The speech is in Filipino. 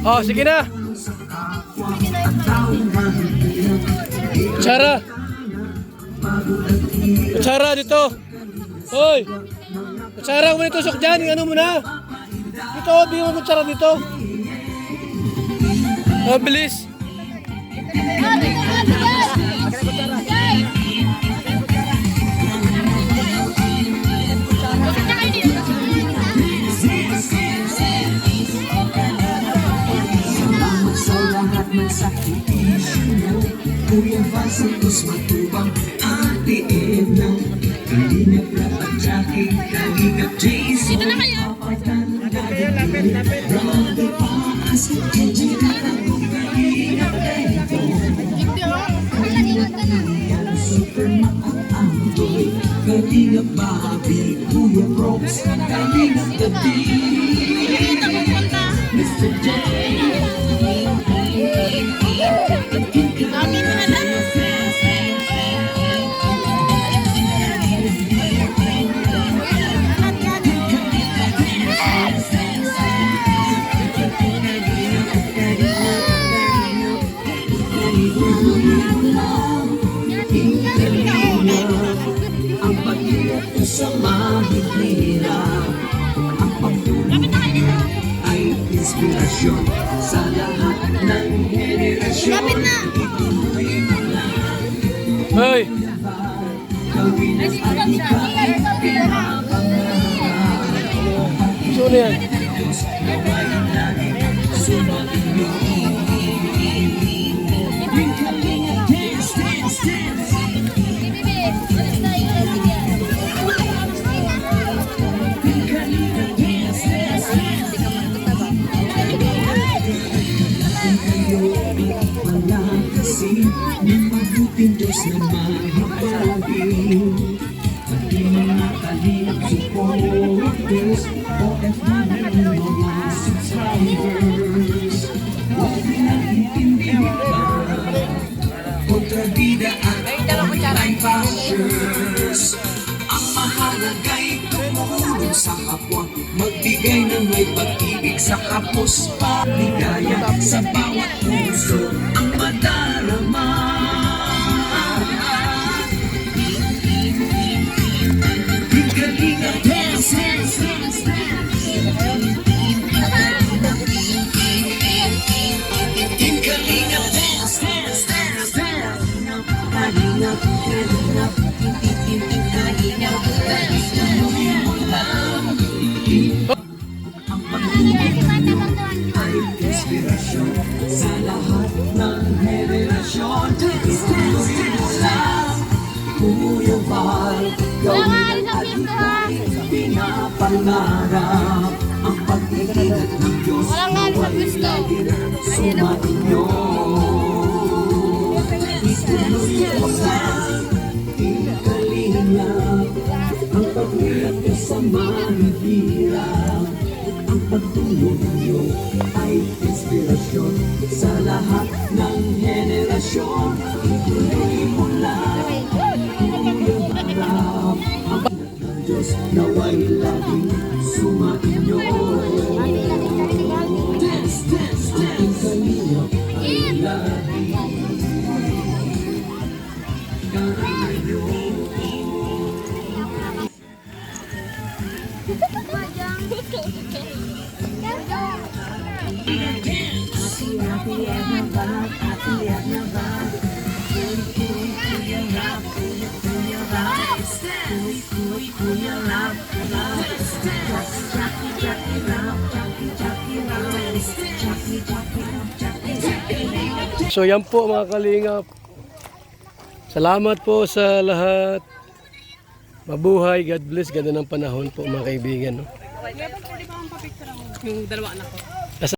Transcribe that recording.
Oh, sige na. Kutsara. Kutsara dito. Hoy. Kutsara mo nito, sok dyan. Ano mo na? Dito, bigyan mo kutsara dito. Oh, bilis. Kuya Vasos matubang Ate Edna Kalingap Rapat Jackie Kalingap Jason dito na kayo Brother Paas Gigi Kalingap Edo Superman at Andoy Kalingap Bobby Kuya Brooks Kalingap Gabi Mr. J ang pag-iyak sa mahihirap, ang pagtulong ay inspirasyon sa lahat ng henerasyon. Lapit na! Ituloy mo lang. Hoy! Gawin ang alikay, pinapangarap. Sino yan? Diyos na may langit, sumaling mo. Dance, dance, dance. Ng mabuting Diyos na mahipagin pati mga kalingap supporters OFW mga subscribers huwag nilang intindihan kontrabida at online bashers ang mahalaga'y tumulong sa kapwa magbigay ng may pag-ibig sa kapos paligaya sa bawat puso ang madarama Kalingap dance, dance, dance, dance Kalingap dance, dance, dance, dance Kalingap, kalingap Kalingap dance, ang pag-ibig ay inspirasyon sa lahat ng henerasyon ituloy mo lang Kuya Val gawin ang alikay pinapangarap ang pag-ibig ng Diyos nawa'y lagi sumainyo ituloy mo lang ikalingap ang pag-iyak sa mahihirap ang pagtulong niyo ay inspirasyon sa lahat ng henerasyon ituloy mo lang Kuya Val ang Diyos nawa'y laging sumainyo dance, dance, dance kalingap ay lagi kayo So yan po mga kalingap. Salamat po sa lahat. Mabuhay, God bless. Ganda ng panahon po mga kaibigan. No? Yung dalawa anak ko.